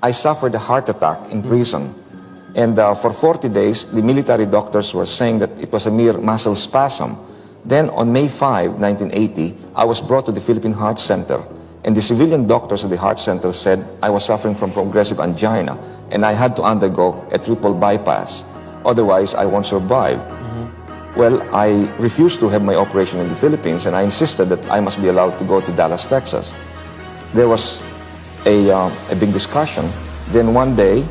I suffered a heart attack in prison. And for 40 days, the military doctors were saying that it was a mere muscle spasm. Then on May 5, 1980, I was brought to the Philippine Heart Center. And the civilian doctors at the Heart Center said I was suffering from progressive angina and I had to undergo a triple bypass. Otherwise, I won't survive. Well, I refused to have my operation in the Philippines and I insisted that I must be allowed to go to Dallas, Texas. There was a big discussion. Then one day,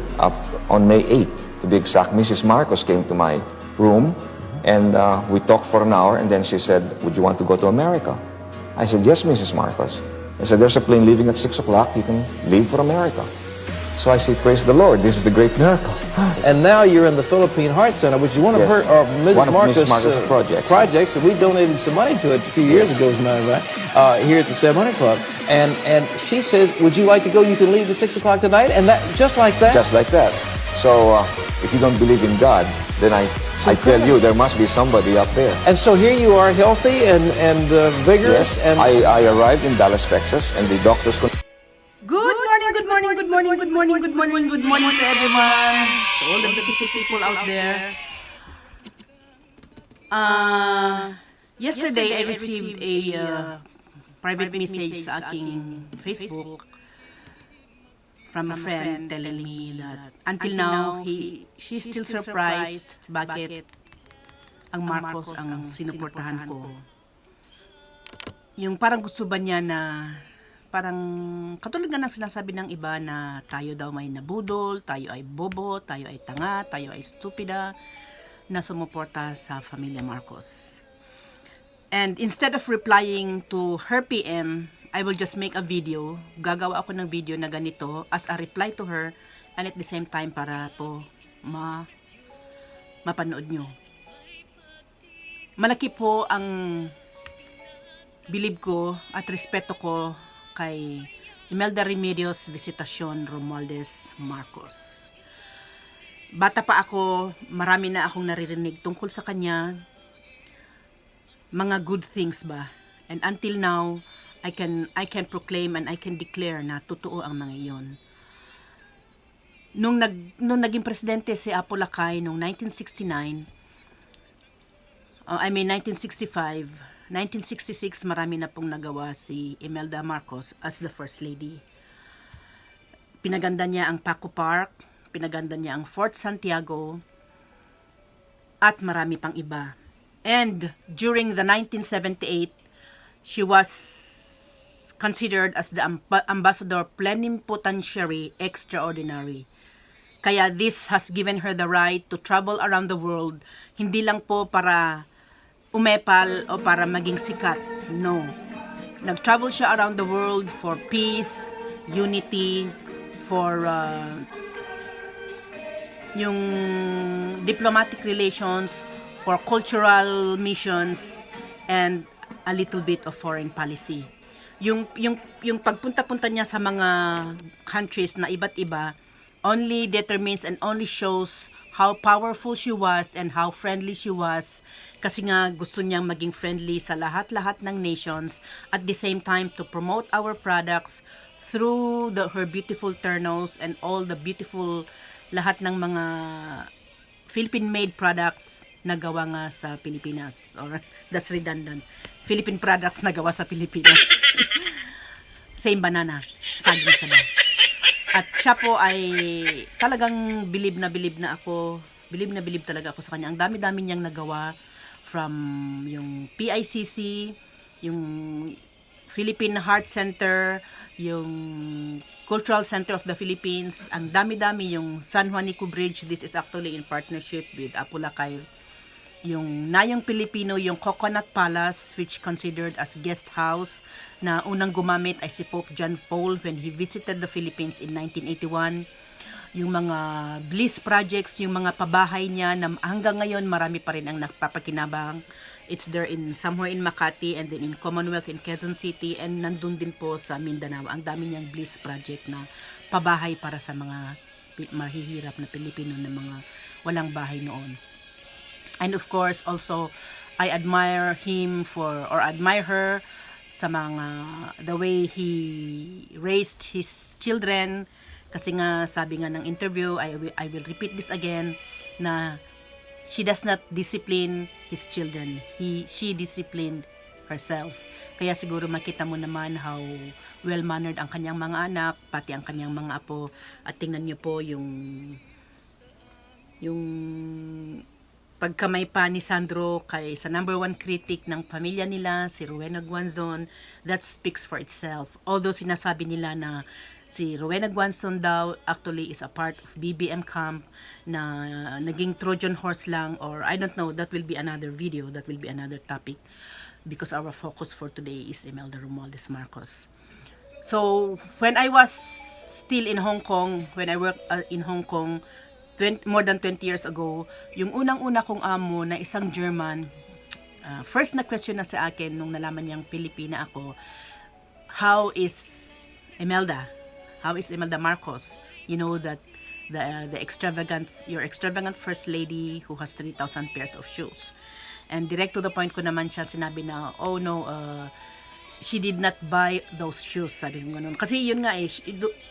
on May 8th, to be exact, Mrs. Marcos came to my room and we talked for an hour and then she said, would you want to go to America? I said, yes, Mrs. Marcos. I said, there's a plane leaving at 6 o'clock, you can leave for America. So I say, praise the Lord, this is the great miracle. And now you're in the Philippine Heart Center, which is one of Yes. Mrs. Marcos' projects. and we donated some money to it a few years ago, as a matter of fact, here at the 700 Club. And she says, would you like to go? You can leave at 6 o'clock tonight, and that just like that. Just like that. So if you don't believe in God, then I tell you, there must be somebody up there. And so here you are, healthy and vigorous. Yes, and I arrived in Dallas, Texas, and the doctors... Good morning, good morning, good morning, good morning, good morning, good morning to everyone, to all the beautiful people out there. Yesterday, I received a private message sa aking Facebook from a friend telling me that until now, she's still surprised bakit ang Marcos ang sinuportahan ko. Yung parang gusto ba niya na parang katulad nga ng sinasabi ng iba na tayo daw may nabudol, tayo ay bobo, tayo ay tanga, tayo ay stupida na sumuporta sa Pamilya Marcos. And instead of replying to her PM, I will just make a video. Gagawa ako ng video na ganito as a reply to her and at the same time para po mapanood nyo. Malaki po ang bilib ko at respeto ko kay Imelda Visitasyon Romualdez Marcos. Bata pa ako, marami na akong naririnig tungkol sa kanya, mga good things ba. And until now, I can proclaim and I can declare na totoo ang mga iyon. Nung naging presidente si Apo Lakay noong 1965, 1966, marami na pong nagawa si Imelda Marcos as the First Lady. Pinaganda niya ang Paco Park, pinaganda niya ang Fort Santiago, at marami pang iba. And during the 1978, she was considered as the Ambassador Plenipotentiary Extraordinary. Kaya this has given her the right to travel around the world, hindi lang po para umepal o para maging sikat. No. Nag-travel siya around the world for peace, unity, for yung diplomatic relations, for cultural missions, and a little bit of foreign policy. Yung pagpunta-punta niya sa mga countries na iba't iba only determines and only shows how powerful she was and how friendly she was, kasi nga gusto niyang maging friendly sa lahat-lahat ng nations, at the same time to promote our products through her beautiful ternos and all the beautiful lahat ng mga Philippine-made products na gawa nga sa Pilipinas, or that's redundant, Philippine products na gawa sa Pilipinas. Same banana, saging sa ba. At siya po ay talagang bilib na bilib talaga ako sa kanya. Ang dami-dami niyang nagawa, from yung PICC, yung Philippine Heart Center, yung Cultural Center of the Philippines, ang dami-dami, yung San Juanico Bridge, this is actually in partnership with Apo Lakay. Yung Nayong Pilipino, yung Coconut Palace, which considered as guest house, na unang gumamit ay si Pope John Paul when he visited the Philippines in 1981. Yung mga bliss projects, yung mga pabahay niya na hanggang ngayon marami pa rin ang nagpapakinabang. It's there somewhere in Makati and then in Commonwealth in Quezon City, and nandun din po sa Mindanao. Ang dami niyang bliss project na pabahay para sa mga mahihirap na Pilipino na mga walang bahay noon. And of course, also, I admire her sa mga, the way he raised his children. Kasi nga, sabi nga ng interview, I will repeat this again, na she does not discipline his children. She disciplined herself. Kaya siguro makita mo naman how well-mannered ang kanyang mga anak, pati ang kanyang mga apo. At tingnan niyo po yung pagkamay pa ni Sandro sa number one critic ng pamilya nila, si Rowena Guanzon, that speaks for itself. Although sinasabi nila na si Rowena Guanzon daw actually is a part of BBM camp na naging Trojan horse lang, or I don't know, that will be another video, that will be another topic, because our focus for today is Imelda Marcos. So, when I was still in Hong Kong, when I worked in Hong Kong, more than 20 years ago, yung unang-una kong amo na isang German, first na question na sa akin nung nalaman niyang Pilipina ako, how is Imelda Marcos? You know that your extravagant first lady who has 3,000 pairs of shoes. And direct to the point ko naman siya, sinabi na, oh no, she did not buy those shoes, sabi ko ganun. Kasi yun nga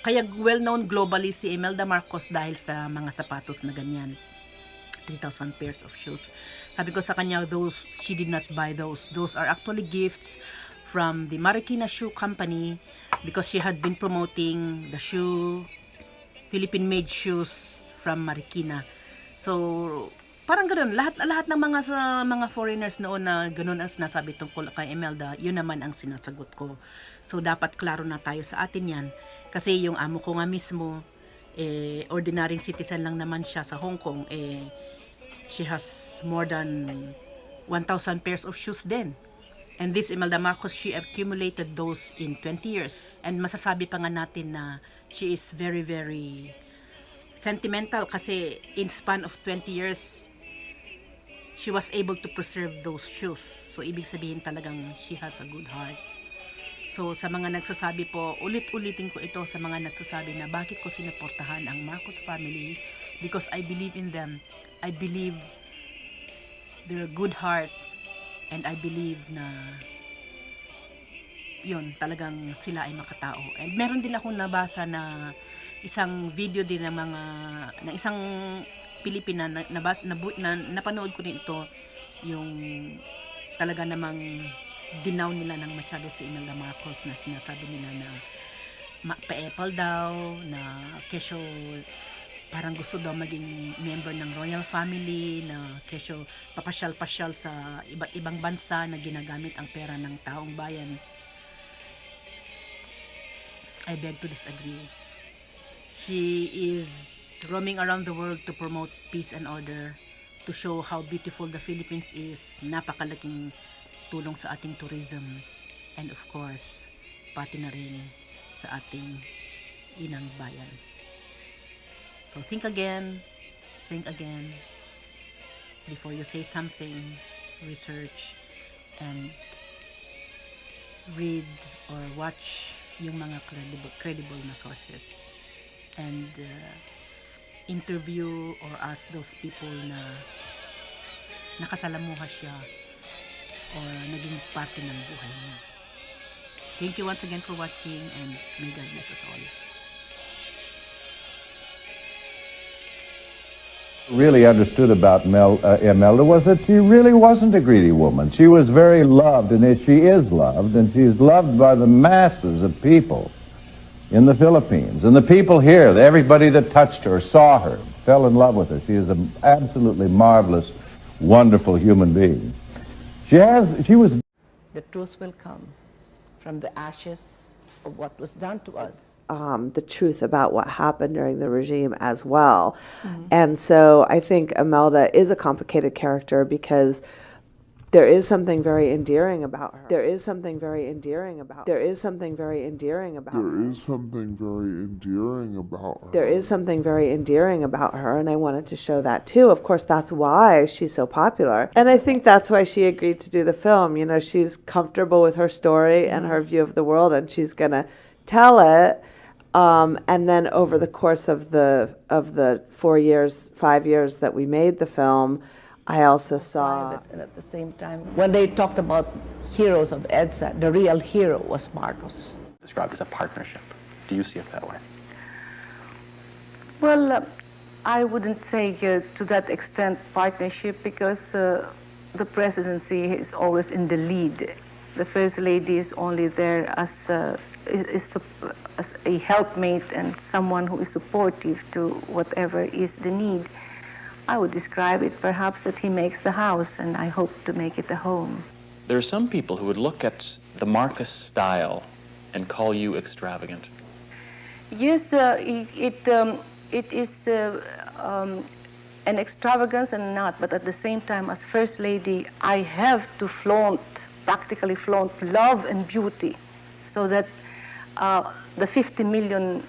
kaya well-known globally si Imelda Marcos dahil sa mga sapatos na ganyan. 3,000 pairs of shoes. Sabi ko sa kanya, she did not buy those. Those are actually gifts from the Marikina Shoe Company, because she had been promoting the Philippine-made shoes from Marikina. So, parang ganoon, lahat ng mga foreigners noon na ganoon ang sinasabi tungkol kay Imelda, yun naman ang sinasagot ko. So dapat klaro na tayo sa atin yan, kasi yung amo ko nga mismo, ordinaryong citizen lang naman siya sa Hong Kong, she has more than 1,000 pairs of shoes din. And this Imelda Marcos, she accumulated those in 20 years. And masasabi pa nga natin na she is very, very sentimental, kasi in span of 20 years, she was able to preserve those shoes. So, ibig sabihin talagang she has a good heart. So, sa mga nagsasabi po, ulit-ulitin ko ito sa mga nagsasabi na bakit ko sinuportahan ang Marcos family, because I believe in them. I believe their good heart, and I believe na yun, talagang sila ay makatao. And meron din akong nabasa na isang video din ng isang Pilipina na napanood ko din ito, yung talaga namang dinaw nila ng masyado si Imelda Marcos, na sinasabi nila na pa-Apple daw, na kesyo parang gusto daw maging member ng royal family, na kesyo papasyal-pasyal sa iba't ibang bansa na ginagamit ang pera ng taong bayan. I beg to disagree. She is roaming around the world to promote peace and order, to show how beautiful the Philippines is. Napakalaking tulong sa ating tourism, and of course, pati na rin sa ating inang bayan. So think again before you say something. Research and read or watch yung mga credible na sources, and interview or ask those people na nakasalamuha siya or naging parte ng buhay niya. Thank you once again for watching, and may God bless us all. Really understood about Imelda was that she really wasn't a greedy woman. She was very loved, and she is loved, and she's loved by the masses of people in the Philippines. And the people here, everybody that touched her, saw her, fell in love with her. She is an absolutely marvelous, wonderful human being. She was... The truth will come from the ashes of what was done to us. The truth about what happened during the regime as well. And so I think Imelda is a complicated character, because there is something very endearing about her. There is something very endearing about her. There is something very endearing about her. There is something very endearing about her. There is something very endearing about her, and I wanted to show that too. Of course, that's why she's so popular. And I think that's why she agreed to do the film. You know, she's comfortable with her story and her view of the world, and she's going to tell it. And then over the course of the 5 years that we made the film, I also saw... And at the same time, when they talked about heroes of EDSA, the real hero was Marcos. Described as a partnership. Do you see it that way? Well, I wouldn't say to that extent partnership, because the presidency is always in the lead. The First Lady is only there as a helpmate and someone who is supportive to whatever is the need. I would describe it perhaps that he makes the house, and I hope to make it a home. There are some people who would look at the Marcos style and call you extravagant. Yes, it is an extravagance and not, but at the same time, as First Lady, I have to practically flaunt love and beauty, so that the 50 million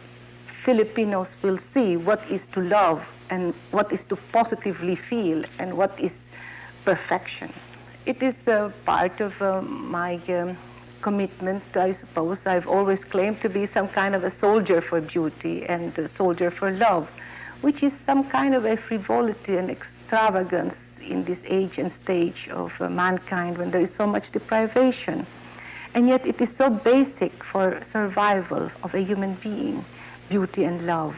Filipinos will see what is to love and what is to positively feel and what is perfection. It is part of my commitment, I suppose. I've always claimed to be some kind of a soldier for beauty and a soldier for love, which is some kind of a frivolity and extravagance in this age and stage of mankind when there is so much deprivation. And yet it is so basic for survival of a human being, beauty and love.